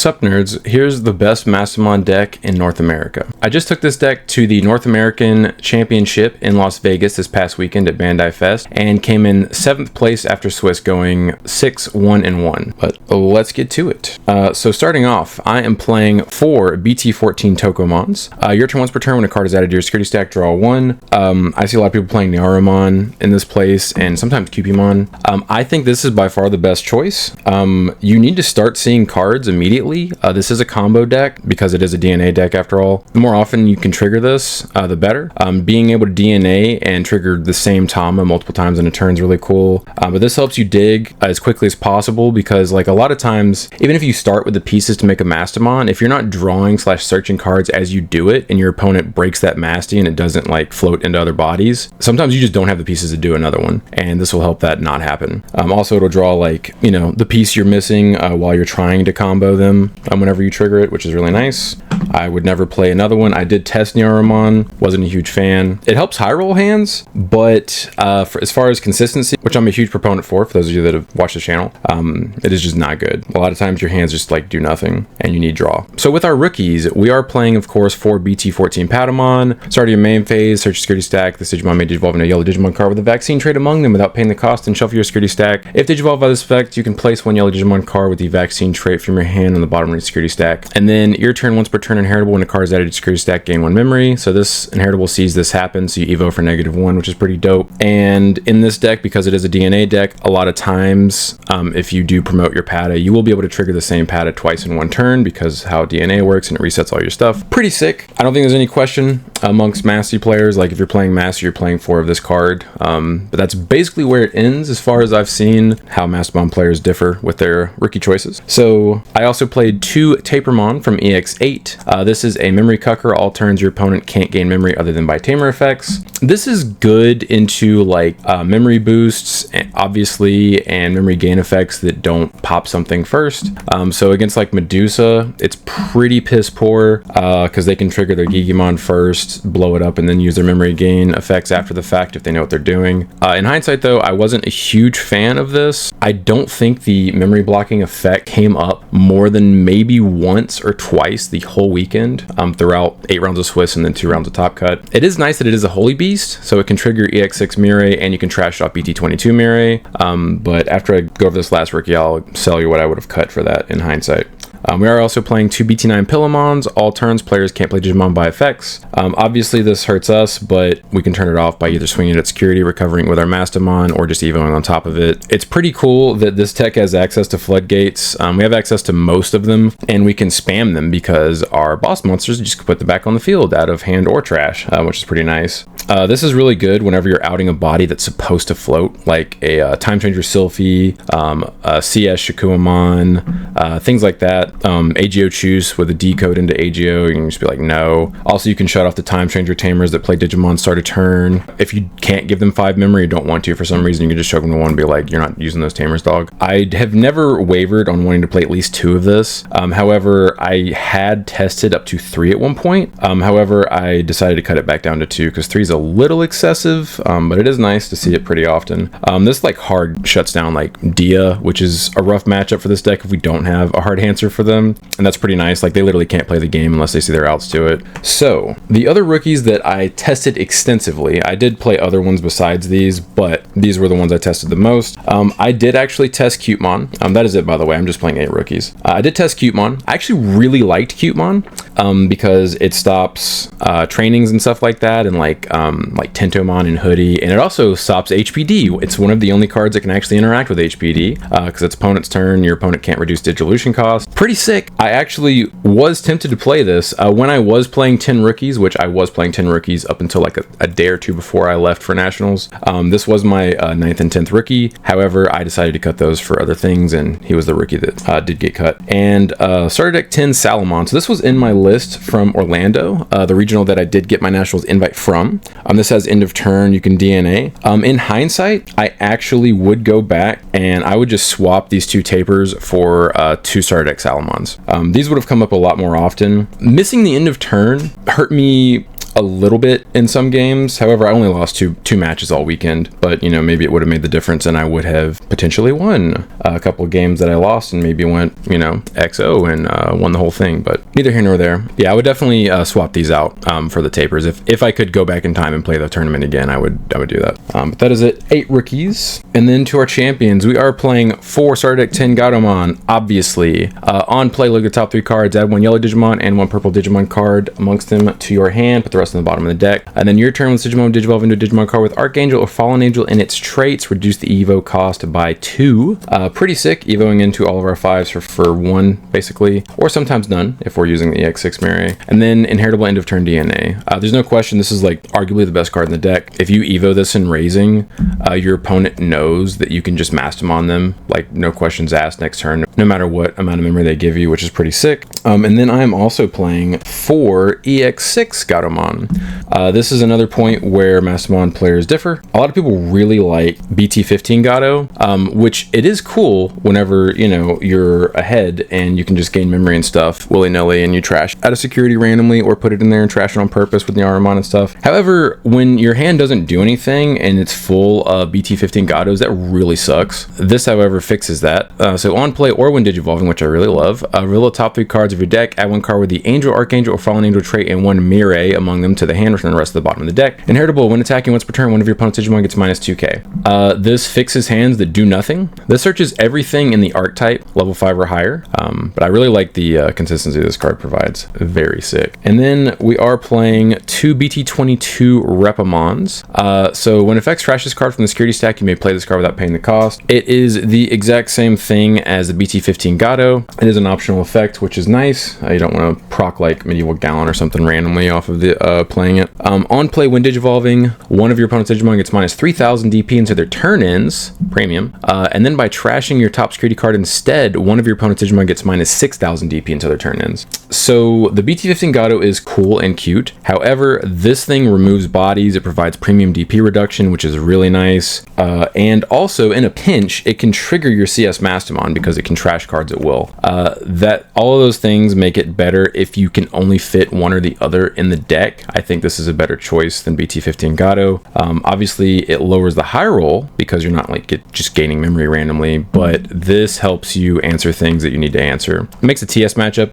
Sup nerds, here's the best Mastemon deck in North America. I just took this deck to the North American Championship in Las Vegas this past weekend at Bandai Fest and came in 7th place after Swiss, going 6-1-1. But let's get to it. So starting off, I am playing 4 BT24 Tokomons. Your turn once per turn when a card is added to your security stack, draw 1. I see a lot of people playing Nyaromon in this place and sometimes Cupimon. I think this is by far the best choice. You need to start seeing cards immediately. This is a combo deck because it is a DNA deck after all. The more often you can trigger this, the better. Being able to DNA and trigger the same Tama multiple times in a turn is really cool. But this helps you dig as quickly as possible because like a lot of times, even if you start with the pieces to make a Mastemon, if you're not drawing / searching cards as you do it and your opponent breaks that Masty and it doesn't like float into other bodies, sometimes you just don't have the pieces to do another one. And this will help that not happen. Also, it'll draw like, you know, the piece you're missing while you're trying to combo them whenever you trigger it, which is really nice. I would never play another one. I did test Nyaromon, wasn't a huge fan. It helps high roll hands, but as far as consistency, which I'm a huge proponent for those of you that have watched the channel, it is just not good. A lot of times your hands just like do nothing and you need draw. So with our rookies, we are playing, of course, 4 BT24 Patamon. Start of your main phase, search your security stack. This Digimon may digivolve into a yellow Digimon card with a vaccine trait among them without paying the cost and shuffle your security stack. If digivolved by this effect, you can place 1 yellow Digimon card with the vaccine trait from your hand on the bottom of your security stack. And then your turn once per turn inheritable when a card is added to security stack, gain 1 memory. So this inheritable sees this happen, so you evo for -1, which is pretty dope. And in this deck, because it is a DNA deck, a lot of times if you do promote your Pata, you will be able to trigger the same Pata twice in 1 turn because how DNA works and it resets all your stuff. Pretty sick. I don't think there's any question amongst Massey players, like if you're playing Massey, you're playing 4 of this card. But that's basically where it ends as far as I've seen how Mastemon players differ with their rookie choices. So I also played 2 Tamermon from EX8. This is a memory cucker. All turns your opponent can't gain memory other than by Tamer effects. This is good into like memory boosts, obviously, and memory gain effects that don't pop something first. So against like Medusa, it's pretty piss poor because they can trigger their Digimon first, blow it up, and then use their memory gain effects after the fact if they know what they're doing. In hindsight though, I wasn't a huge fan of this. I don't think the memory blocking effect came up more than maybe once or twice the whole weekend throughout 8 rounds of Swiss and then 2 rounds of Top Cut. It is nice that it is a Holy Beast, so it can trigger EX6 Mirai and you can trash off BT22 Mirai. But after I go over this last rookie, I'll sell you what I would have cut for that in hindsight. We are also playing 2 BT9 Pillamons. All turns, players can't play Digimon by effects. Obviously, this hurts us, but we can turn it off by either swinging it at security, recovering with our Mastemon, or just evoing on top of it. It's pretty cool that this tech has access to floodgates. We have access to most of them, and we can spam them because our boss monsters just put them back on the field out of hand or trash, which is pretty nice. This is really good whenever you're outing a body that's supposed to float, like a Time Changer Sylphie, a CS Shakuamon, things like that. AGO choose with a D code into AGO, you can just be like no. Also, you can shut off the Time Changer Tamers that play Digimon start a turn. If you can't give them 5 memory, you don't want to for some reason, you can just choke them to 1 and be like, you're not using those Tamers, dog. I have never wavered on wanting to play at least 2 of this. However, I had tested up to 3 at one point. However, I decided to cut it back down to 2 because 3 is a little excessive, but it is nice to see it pretty often. This like hard shuts down like Dia, which is a rough matchup for this deck if we don't have a hard answer for them, and that's pretty nice. Like they literally can't play the game unless they see their outs to it. So the other rookies that I tested extensively, I did play other ones besides these, but these were the ones I tested the most. I did actually test Cupimon. That is it, by the way. I'm just playing 8 rookies. I did test Cupimon. I actually really liked Cupimon because it stops trainings and stuff like that, and like Tentomon and Hoodie, and it also stops HPD. It's one of the only cards that can actually interact with HPD because it's opponent's turn. Your opponent can't reduce digivolution cost. Pretty sick. I actually was tempted to play this when I was playing 10 rookies, which I was playing 10 rookies up until like a day or 2 before I left for nationals. This was my 9th and 10th rookie. However, I decided to cut those for other things, and he was the rookie that did get cut. And starter deck 10 Salamon. So this was in my list from Orlando, the regional that I did get my nationals invite from. This has end of turn, you can DNA. In hindsight, I actually would go back and I would just swap these 2 tapers for 2 starter deck Salamons. These would have come up a lot more often. Missing the end of turn hurt me a little bit in some games. However, I only lost two matches all weekend, but you know, maybe it would have made the difference and I would have potentially won a couple of games that I lost and maybe went, you know, XO and won the whole thing. But neither here nor there. Yeah, I would definitely swap these out for the tapers. If I could go back in time and play the tournament again, I would do that. But that is it. 8 rookies. And then to our champions, we are playing 4 starter deck 10 Gatomon, obviously. On play, look at the top 3 cards, add 1 yellow Digimon and 1 purple Digimon card amongst them to your hand, put the rest on the bottom of the deck. And then your turn with Digimon Digivolve into a Digimon card with Archangel or Fallen Angel in its traits, reduce the Evo cost by 2. Pretty sick, Evoing into all of our 5s for 1, basically, or sometimes none if we're using the EX6 Mirror. And then Inheritable End of Turn DNA. There's no question this is like arguably the best card in the deck. If you Evo this in Raising, your opponent knows that you can just Mastemon them, like no questions asked next turn, no matter what amount of memory they give you, which is pretty sick. And then I am also playing 4 EX6 Gatomon. This is another point where Mastemon players differ. A lot of people really like BT24 Gato, which it is cool whenever, you know, you're ahead and you can just gain memory and stuff willy-nilly and you trash out of security randomly or put it in there and trash it on purpose with the Aramon and stuff. However, when your hand doesn't do anything and it's full of BT24 Gatos, that really sucks. This, however, fixes that. So on play or when Digivolving, which I really love, reveal the top 3 cards of your deck, add 1 card with the Angel, Archangel, or Fallen Angel trait and 1 Mirror among them to the hand, return the rest of the bottom of the deck. Inheritable, when attacking once per turn, one of your opponent's Digimon gets minus 2k. This fixes hands that do nothing. This searches everything in the archetype, level 5 or higher, but I really like the consistency this card provides. Very sick. And then we are playing 2 BT22 Repamons. So when effects trash this card from the security stack, you may play this card without paying the cost. It is the exact same thing as the BT15 Gato. It is an optional effect, which is nice. You don't want to proc like Medieval Gallon or something randomly off of the playing it. On play, when Digivolving, one of your opponent's Digimon gets minus 3000 DP until their turn ends, premium. And then by trashing your top security card instead, one of your opponent's Digimon gets minus 6000 DP until their turn ends. So the BT15 Gato is cool and cute. However, this thing removes bodies. It provides premium DP reduction, which is really nice. And also in a pinch, it can trigger your CS Mastemon because it can trash cards at will. That all of those things make it better if you can only fit one or the other in the deck. I think this is a better choice than BT15 Gato. Obviously, it lowers the high roll because you're not like just gaining memory randomly, but this helps you answer things that you need to answer. It makes the TS matchup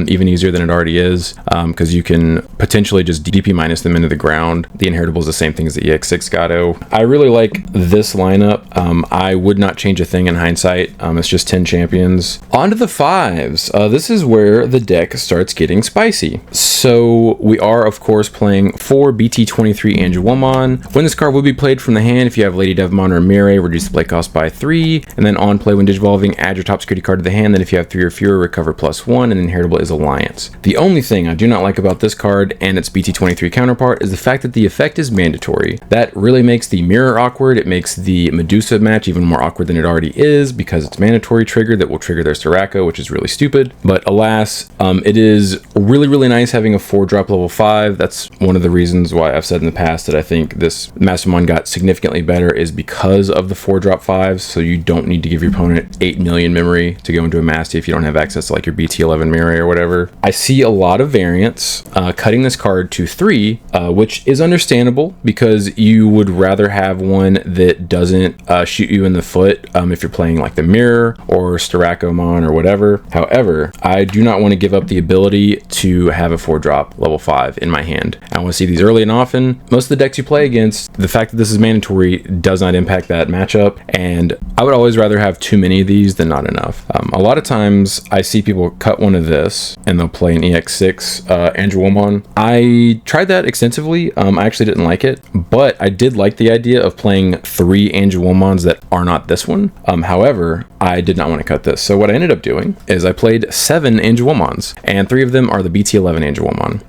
even easier than it already is because you can potentially just DP minus them into the ground. The Inheritable is the same thing as the EX6 Gato. I really like this lineup. I would not change a thing in hindsight. It's just 10 champions. On to the 5s. This is where the deck starts getting spicy. So we are, of course, playing 4 BT23 Angelwomon. When this card will be played from the hand, if you have Lady Devmon or Mirror, reduce the play cost by 3. And then on play, when Digivolving, add your top security card to the hand. Then if you have 3 or fewer, recover +1. And Inheritable is Alliance. The only thing I do not like about this card and its BT23 counterpart is the fact that the effect is mandatory. That really makes the Mirror awkward. It makes the Medusa match even more awkward than it already is because it's mandatory trigger that will trigger their Sorako, which is really stupid. But alas, it is really, really nice having a 4-drop level 5. That's one of the reasons why I've said in the past that I think this Mastemon got significantly better is because of the 4-drop 5s. So you don't need to give your opponent 8 million memory to go into a Masty if you don't have access to like your BT11 Mirror or whatever. I see a lot of variants cutting this card to 3, which is understandable because you would rather have one that doesn't shoot you in the foot if you're playing like the Mirror or Starakomon or whatever. However, I do not want to give up the ability to have a 4-drop level 5 in my hand. I want to see these early and often. Most of the decks you play against, the fact that this is mandatory does not impact that matchup, and I would always rather have too many of these than not enough. A lot of times I see people cut one of this and they'll play an EX6 Angelwomon. I tried that extensively. I actually didn't like it, but I did like the idea of playing 3 Angelwomons that are not this one. However, I did not want to cut this. So what I ended up doing is I played 7 Angelwomons, and 3 of them are the BT11 Angelwomon.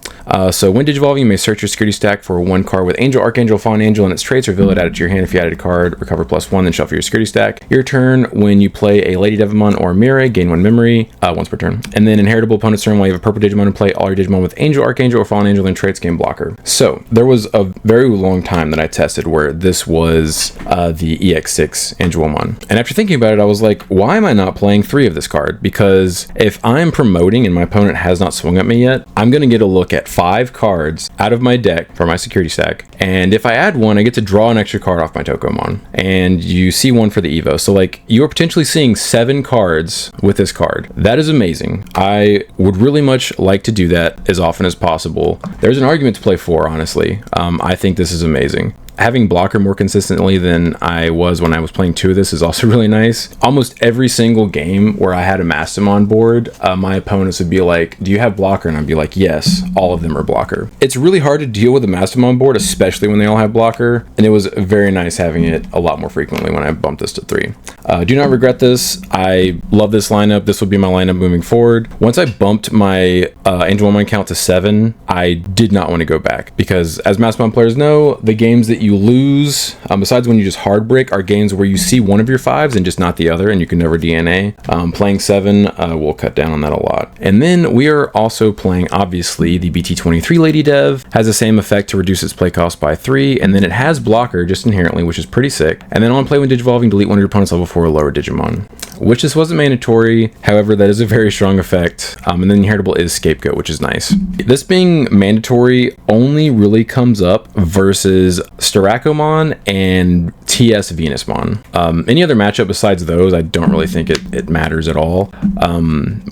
So when Digivolving, you may search your security stack for 1 card with Angel, Archangel, Fallen Angel, and its traits, reveal it, add it to your hand. If you added a card, recover +1, then shuffle your security stack. Your turn, when you play a Lady Devmon or Mirror, gain 1 memory once per turn. And then Inheritable, opponent's turn, while you have a purple Digimon and play all your Digimon with Angel, Archangel, or Fallen Angel, and traits, game blocker. So there was a very long time that I tested where this was the EX6 Angelwomon. And after thinking about it, I was like, why am I not playing 3 of this card? Because if I'm promoting and my opponent has not swung at me yet, I'm going to get a look at 5 cards out of my deck for my security stack. And if I add one, I get to draw an extra card off my Tokomon. And you see one for the Evo. So like you're potentially seeing 7 cards with this card. That is amazing. I would really much like to do that as often as possible. There's an argument to play for, honestly. I think this is amazing. Having blocker more consistently than I was when I was playing 2 of this is also really nice. Almost every single game where I had a Mastemon board, my opponents would be like, do you have blocker? And I'd be like, yes, all of them are blocker. It's really hard to deal with a Mastemon board, especially when they all have blocker. And it was very nice having it a lot more frequently when I bumped this to 3. Do not regret this. I love this lineup. This will be my lineup moving forward. Once I bumped my Angel Woman count to 7, I did not want to go back because as Mastemon players know, the games that you lose, besides when you just hard break, are games where you see one of your 5s and just not the other, and you can never DNA. Playing 7 will cut down on that a lot. And then we are also playing, obviously, the BT24 Lady Dev. Has the same effect to reduce its play cost by 3, and then it has blocker just inherently, which is pretty sick. And then on play when Digivolving, delete one of your opponent's level 4 or lower Digimon, which this wasn't mandatory. However, that is a very strong effect. And then Inheritable is Scapegoat, which is nice. This being mandatory only really comes up versus Starakomon and TS Venusmon. Any other matchup besides those, I don't really think it matters at all.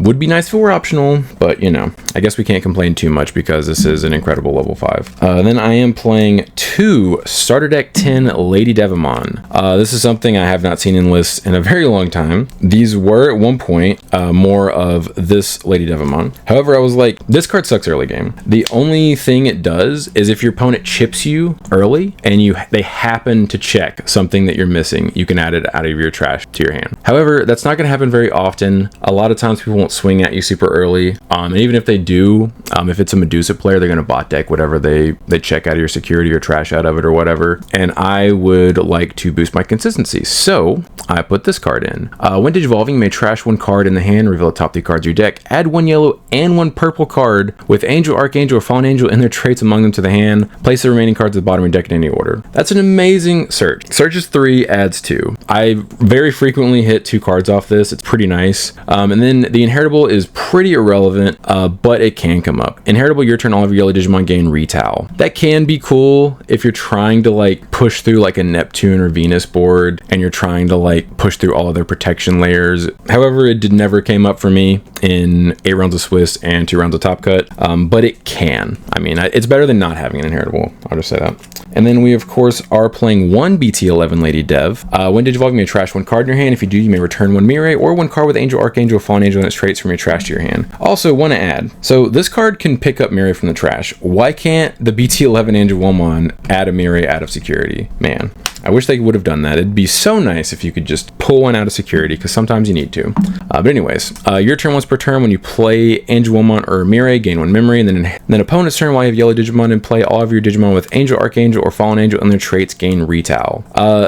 Would be nice if it were optional, but you know, I guess we can't complain too much because this is an incredible level 5. Then I am playing 2 Starter Deck 10 Lady Devimon. This is something I have not seen in lists in a very long time. These were at one point more of this Lady Devimon. However, I was like, this card sucks early game. The only thing it does is if your opponent chips you early and they happen to check something that you're missing, you can add it out of your trash to your hand. However, that's not going to happen very often. A lot of times people won't swing at you super early. And even if they do, if it's a Medusa player, they're going to bot deck whatever they check out of your security or trash out of it or whatever. And I would like to boost my consistency. So I put this card in. When Digivolving, you may trash 1 card in the hand, reveal the top 3 cards of your deck, add 1 yellow and 1 purple card with Angel, Archangel, or Fallen Angel and their traits among them to the hand. Place the remaining cards at the bottom of your deck in any order. That's an amazing search. Search is 3, adds 2. I very frequently hit 2 cards off this. It's pretty nice. And then the Inheritable is pretty irrelevant, but it can come up. Inheritable, your turn, all of your yellow Digimon gain Retowel. That can be cool if you're trying to like push through like a Neptune or Venus board and you're trying to like push through all of their protection layers. However, it never came up for me in 8 rounds of Swiss and 2 rounds of Top Cut, but it can. I mean, it's better than not having an Inheritable. I'll just say that. And then we, of course, are playing 1 BT11 Lady Dev. When Digivolving, you may trash 1 card in your hand. If you do, you may return 1 Mirai or 1 card with Angel, Archangel, or Fallen Angel and its traits from your trash to your hand. Also, want to add, so this card can pick up Mirai from the trash. Why can't the BT11 Angel Woman add a Mirai out of security? Man, I wish they would have done that. It'd be so nice if you could just pull one out of security, because sometimes you need to. But anyways, your turn once per turn, when you play Angel Woman or Mirai, gain 1 memory, and then opponent's turn, while you have yellow Digimon and play all of your Digimon with Angel, Archangel, or Fallen Angel and their traits, gain Retowel.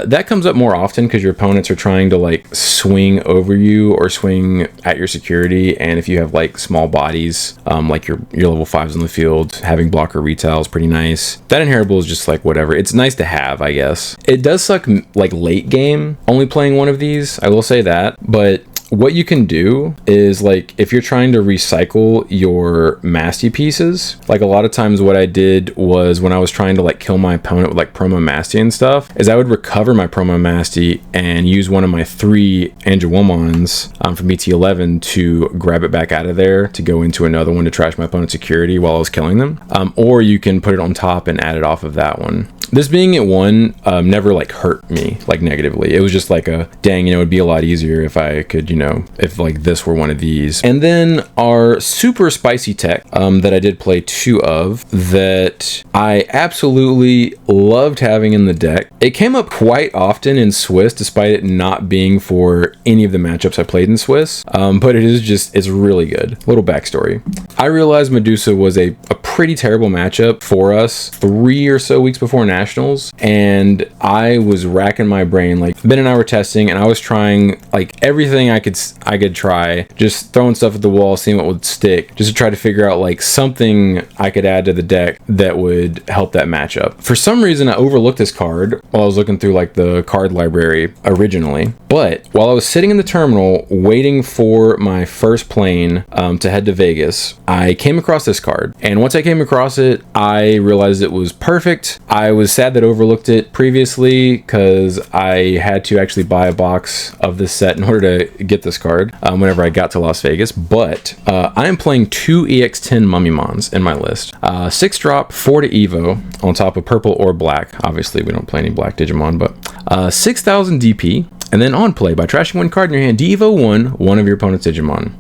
That comes up more often because your opponents are trying to like swing over you or swing at your security, and if you have like small bodies, like your level 5s in the field, having blocker Retowel is pretty nice. That Inheritable is just like whatever. It's nice to have, I guess. It does suck like late game only playing one of these, I will say that, but what you can do is, like, if you're trying to recycle your Masty pieces, like a lot of times what I did was when I was trying to like kill my opponent with like Promo Masty and stuff, is I would recover my Promo Masty and use one of my 3 Angel Womans from BT11 to grab it back out of there to go into another one to trash my opponent's security while I was killing them. Or you can put it on top and add it off of that one. This being at 1 never like hurt me like negatively. It was just like a dang, you know, it'd be a lot easier if I could, you know, if like this were one of these. And then our super spicy tech that I did play 2 of that I absolutely loved having in the deck. It came up quite often in Swiss despite it not being for any of the matchups I played in Swiss, but it is just, it's really good. Little backstory. I realized Medusa was a pretty terrible matchup for us 3 or so weeks before Nationals. nationals, and I was racking my brain. Like, Ben and I were testing, and I was trying like everything I could try, just throwing stuff at the wall, seeing what would stick, just to try to figure out like something I could add to the deck that would help that matchup. For some reason, I overlooked this card while I was looking through like the card library originally. But while I was sitting in the terminal waiting for my first plane to head to Vegas, I came across this card. And once I came across it, I realized it was perfect. I was sad that I overlooked it previously because I had to actually buy a box of this set in order to get this card whenever I got to Las Vegas. But I am playing 2 EX10 Mummymons in my list. 6 drop, 4 to Evo on top of purple or black. Obviously, we don't play any black Digimon, but 6,000 DP. And then on play, by trashing 1 card in your hand, de-evo one of your opponent's Digimon.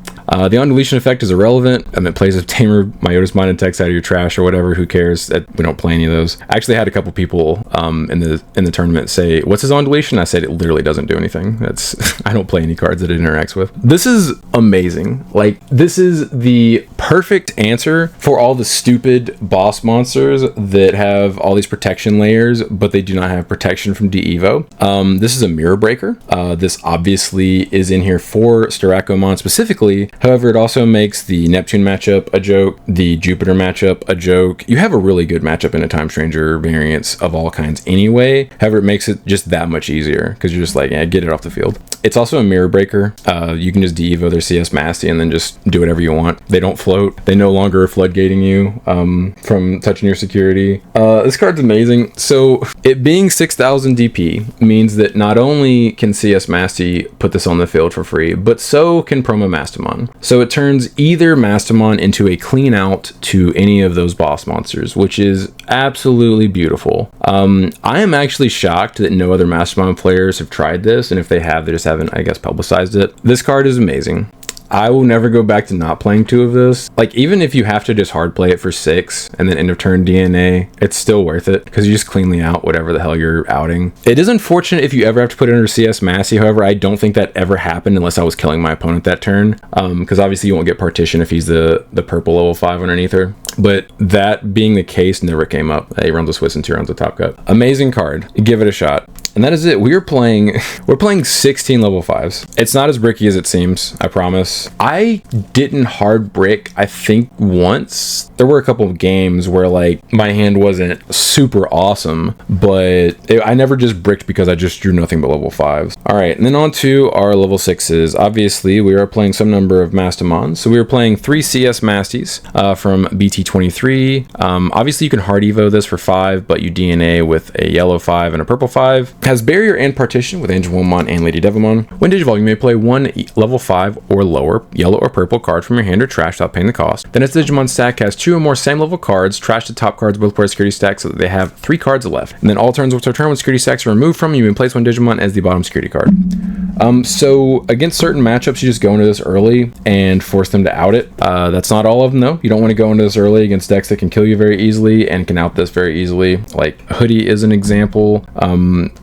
The on-deletion effect is irrelevant, and it plays if Tamer, Myota's Mind, and text out of your trash or whatever. Who cares? We don't play any of those. I actually had a couple people in the tournament say, "What's his on-deletion?" I said it literally doesn't do anything. That's I don't play any cards that it interacts with. This is amazing. Like, this is the perfect answer for all the stupid boss monsters that have all these protection layers, but they do not have protection from de-evo. This is a mirror breaker. This obviously is in here for Styrakomon specifically. However, it also makes the Neptune matchup a joke, the Jupiter matchup a joke. You have a really good matchup in a Time Stranger variants of all kinds anyway. However, it makes it just that much easier because you're just like, yeah, get it off the field. It's also a mirror breaker. You can just de-evo their CS Masty and then just do whatever you want. They don't float. They no longer are floodgating you from touching your security. This card's amazing. So it being 6,000 DP means that not only can CS Masty put this on the field for free, but so can Promo Mastemon. So it turns either Mastemon into a clean out to any of those boss monsters, which is absolutely beautiful. I am actually shocked that no other Mastemon players have tried this, and if they have, they just haven't, I guess, publicized it. This card is amazing. I will never go back to not playing 2 of this. Like, even if you have to just hard play it for 6 and then end of turn DNA, it's still worth it because you just cleanly out whatever the hell you're outing. It is unfortunate if you ever have to put it under CS Massey. However, I don't think that ever happened unless I was killing my opponent that turn. Because obviously you won't get partition if he's the purple level 5 underneath her. But that being the case never came up. He runs a Swiss and 2 rounds of Top Cut. Amazing card. Give it a shot. And that is it. We're playing 16 level 5s. It's not as bricky as it seems, I promise. I didn't hard brick, I think, once. There were a couple of games where like my hand wasn't super awesome, but I never just bricked because I just drew nothing but level 5s. All right, and then on to our level 6s. Obviously, we are playing some number of Mastemons. So we are playing 3 CS Masties from BT24. Obviously, you can hard evo this for 5, but you DNA with a yellow 5 and a purple 5. Has barrier and partition with Angel Womon and Lady Devimon. When Digivolve, you may play 1 level 5 or lower yellow or purple card from your hand or trash without paying the cost. Then its Digimon stack has 2 or more same level cards. Trash the top cards of both players' security stacks so that they have 3 cards left. And then all turns with return when security stacks are removed from you may place 1 Digimon as the bottom security card. So against certain matchups, you just go into this early and force them to out it. That's not all of them though. You don't want to go into this early against decks that can kill you very easily and can out this very easily. Like Hoodie is an example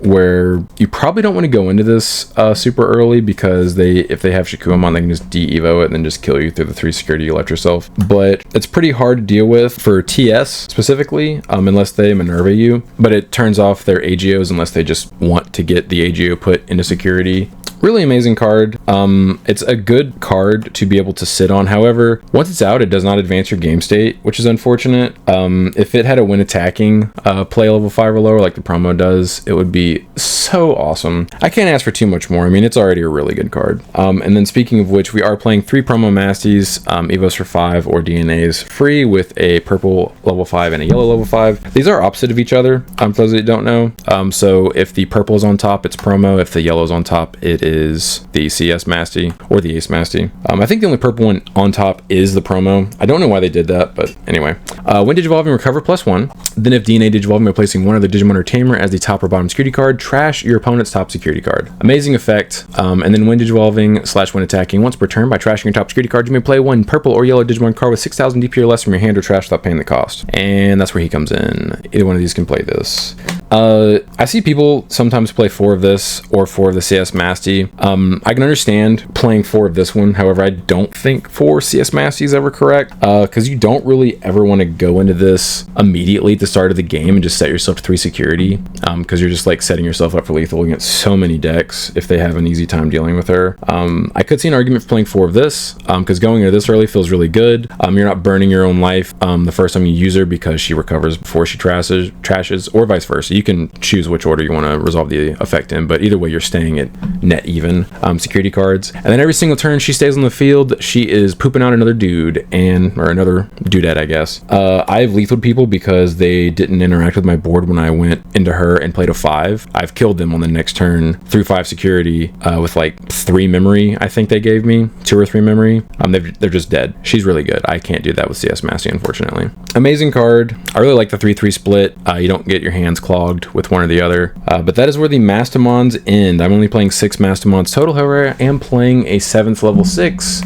where you probably don't want to go into this super early because if they have Shakuamon, they can just de-evo it and then just kill you through the 3 security you let yourself. But it's pretty hard to deal with for TS specifically, unless they Minerva you. But it turns off their AGOs unless they just want to get the AGO put into security. Really amazing card. It's a good card to be able to sit on. However, once it's out, it does not advance your game state, which is unfortunate. If it had a win attacking play level 5 or lower like the promo does, it would be so awesome. I can't ask for too much more. I mean, it's already a really good card. And then speaking of which, we are playing 3 promo Masties, Evos for 5 or DNAs free with a purple level 5 and a yellow level 5. These are opposite of each other, for those that don't know. So if the purple is on top, it's promo. If the yellow is on top, it is the CS Masty or the Ace Masty. I think the only purple one on top is the promo. I don't know why they did that, but anyway. When Digivolving, recover +1. Then if DNA Digivolving by placing one of the Digimon or Tamer as the top or bottom security card, trash your opponent's top security card. Amazing effect. And then when Digivolving / when attacking, once per turn, by trashing your top security card, you may play 1 purple or yellow Digimon card with 6,000 DP or less from your hand or trash without paying the cost. And that's where he comes in. Either one of these can play this. I see people sometimes play 4 of this or 4 of the CS Masty. I can understand playing 4 of this one. However, I don't think 4 CS Masty is ever correct, because you don't really ever want to go into this immediately at the start of the game and just set yourself to 3 security, because you're just like setting yourself up for lethal against so many decks if they have an easy time dealing with her. I could see an argument for playing 4 of this, because going into this early feels really good. You're not burning your own life the first time you use her because she recovers before she trashes, or vice versa. You can choose which order you want to resolve the effect in, but either way you're staying at net even security cards. And then every single turn she stays on the field, she is pooping out another dude, or another dudette, I guess. I've lethaled people because they didn't interact with my board when I went into her and played a 5. I've killed them on the next turn through 5 security with like 3 memory, I think they gave me 2 or 3 memory. They're just dead. She's really good. I can't do that with CS Masty, unfortunately. Amazing card. I really like the 3/3 split. You don't get your hands clogged with one or the other, but that is where the Mastemons end. I'm only playing 6 Mastemons total. However, I am playing a 7th level 6.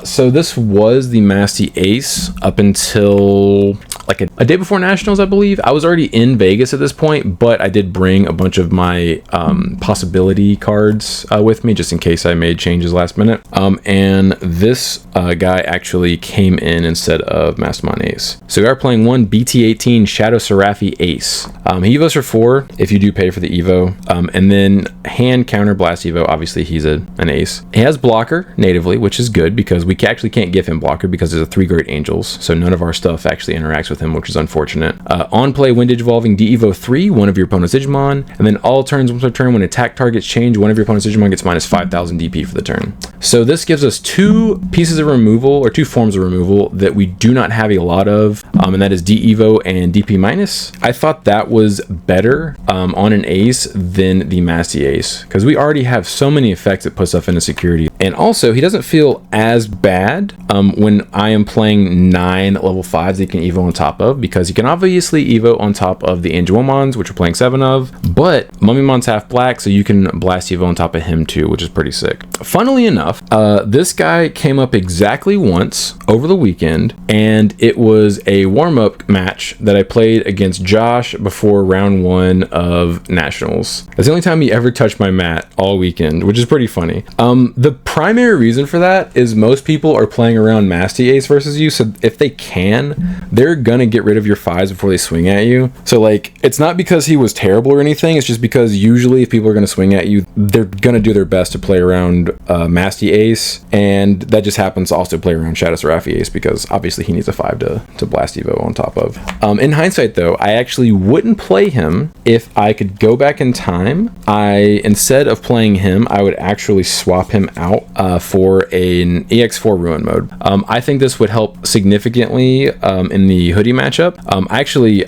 So this was the Masty Ace up until like a day before Nationals, I believe. I was already in Vegas at this point, but I did bring a bunch of my possibility cards with me just in case I made changes last minute. And this guy actually came in instead of Mastemon Ace. So we are playing one BT18 Shadow Seraphi Ace. He evos for 4 if you do pay for the evo, and then hand counter blast evo. Obviously he's an ace. He has blocker natively, which is good because we actually can't give him blocker because there's a 3 great angels, so none of our stuff actually interacts with him, which is unfortunate. On play, when Digivolving, de-evo 3 one of your opponent's Digimon, and then all turns once per turn when attack targets change, one of your opponent's Digimon gets minus 5,000 DP for the turn. So this gives us 2 pieces of removal, or 2 forms of removal that we do not have a lot of, and that is de-evo and DP minus. I thought that was better on an ace than the Masty Ace, because we already have so many effects that put stuff into security. And also he doesn't feel as bad when I am playing 9 level 5s that he can evo on top of, because he can obviously evo on top of the Angelmons, which we're playing 7 of, but Mummymon's half black, so you can blast evo on top of him too, which is pretty sick. Funnily enough, this guy came up exactly once over the weekend, and it was a warm-up match that I played against Josh before round 1 of Nationals. That's the only time he ever touched my mat all weekend, which is pretty funny. The primary reason for that is most people are playing around Masty Ace versus you, so if they can, they're gonna get rid of your 5s before they swing at you. So like, it's not because he was terrible or anything, it's just because usually if people are gonna swing at you, they're gonna do their best to play around Masty Ace, and that just happens to also play around Shadow Seraphi Ace because obviously he needs a 5 to blast evo on top of. In hindsight though, I actually wouldn't play him if I could go back in time. Instead of playing him, I would actually swap him out for an EX4 Ruin mode. I think this would help significantly in the hoodie matchup.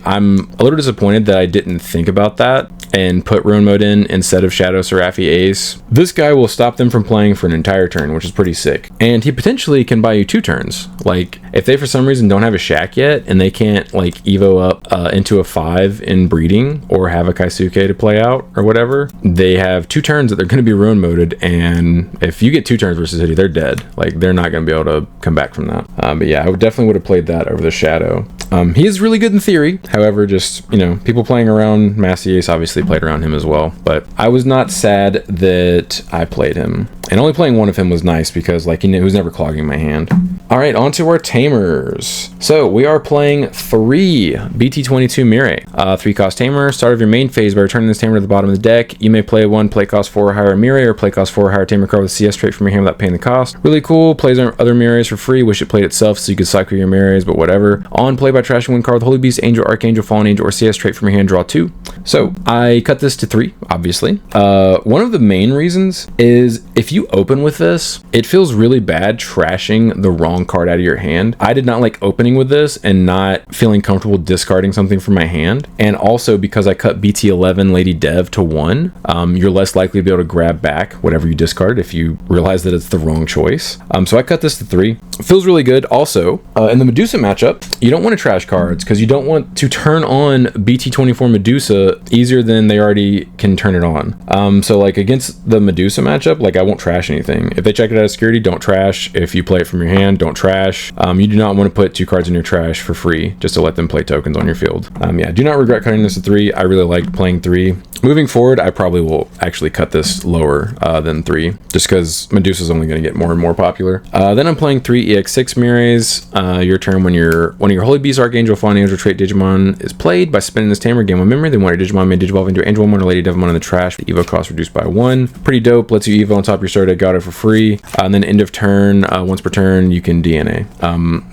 I'm a little disappointed that I didn't think about that and put Ruin mode in instead of Shadow Seraphi Ace. This guy will stop them from playing for an entire turn, which is pretty sick. And he potentially can buy you 2 turns. Like, if they for some reason don't have a Shack yet and they can't like evo up into a 5 in breeding or have a Kaisuke to play out or whatever, they have 2 turns that they're going to be Ruin moded, and if you get 2 turns versus Hoodie, they're dead. Like, they're not going to be able to come back from that. But yeah, I definitely would have played that over the Shadow. He is really good in theory. However, just, you know, people playing around Masty Ace obviously played around him as well. But I was not sad that I played him. And only playing 1 of him was nice because, like, he was never clogging my hand. All right, on to our Tamers. So we are playing 3 BT24 Mirei. 3 cost Tamer. Start of your main phase by returning this Tamer to the bottom of the deck. You may play 1 play cost 4 or higher Mirei, or play cost 4 or higher Tamer card with CS trait from your hand without paying the cost. Really cool. Plays other Mireis for free. Wish it played itself so you could cycle your Mireis, but whatever. On play by trashing 1 card with Holy Beast, Angel, Archangel, Fallen Angel, or CS trait from your hand, draw 2. So I cut this to 3, obviously. One of the main reasons is if you open with this, it feels really bad trashing the wrong card out of your hand. I did not like opening with this and not feeling comfortable discarding something from my hand. And also because I cut BT11 Lady Dev to 1, you're less likely to be able to grab back whatever you discard if you realize that it's the wrong choice. So I cut this to 3. It feels really good. Also, in the Medusa matchup, you don't want to trash cards because you don't want to turn on BT24 Medusa easier than they already can turn it on. So like against the Medusa matchup, like I won't trash trash anything. If they check it out as security, don't trash. If you play it from your hand, don't trash. You do not want to put 2 cards in your trash for free just to let them play tokens on your field. Yeah, do not regret cutting this to 3. I really liked playing 3. Moving forward, I probably will actually cut this lower than 3, just because Medusa is only going to get more and more popular. Then I'm playing 3 EX6 Mires. Your turn, when one of your Holy Beast, Archangel, Fallen Angel trait Digimon is played. By spending this Tamer, gain 1 memory. Then one of your Digimon may digivolve into Angelmon or Lady Devimon in the trash. The Evo cost reduced by 1. Pretty dope. Lets you Evo on top of your starter deck for free. And then end of turn, once per turn, you can DNA.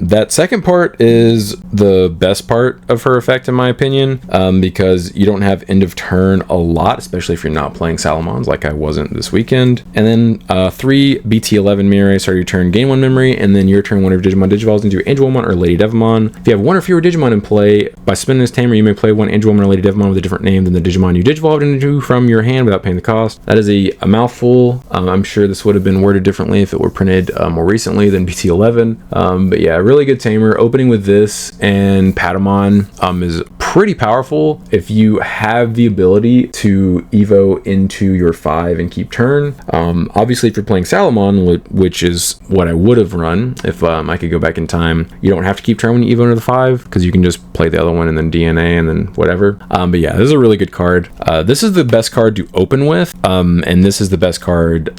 That second part is the best part of her effect, in my opinion, because you don't have end of turn a lot, especially if you're not playing Salamons like I wasn't this weekend. And then 3 BT11 Mirror, start your turn, gain 1 memory, and then your turn, one of your Digimon digivolves into Angelmon or Lady Devimon. If you have 1 or fewer Digimon in play, by spending this Tamer, you may play 1 Angelmon or Lady Devimon with a different name than the Digimon you digivolved into from your hand without paying the cost. That is a mouthful. I'm sure this would have been worded differently if it were printed more recently than BT11. But yeah, really good Tamer. Opening with this and Patamon is pretty powerful if you have the ability to Evo into your 5 and keep turn. Obviously, if you're playing Salamon, which is what I would have run if I could go back in time, you don't have to keep turn when you Evo into the 5, because you can just play the other one and then DNA and then whatever. But yeah, this is a really good card. This is the best card to open with, and this is the best card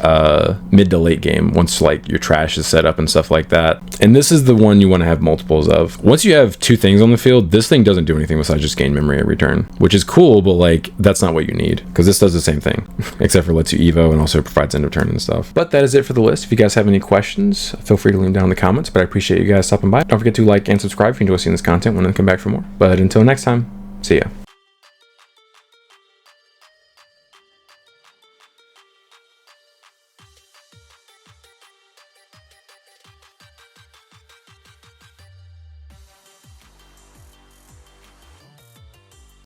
mid to late game, once like your trash is set up and stuff like that. And this is the one you want to have multiples of. Once you have 2 things on the field, this thing doesn't do anything besides just gain memory every turn, which is cool, but like that's not what you need, because this does the same thing except for lets you Evo and also provides end of turn and stuff. But that is it for the list. If you guys have any questions, feel free to leave them down in the comments, but I appreciate you guys stopping by. Don't forget to like and subscribe if you enjoy seeing this content. When I come back for more. But until next time, see ya.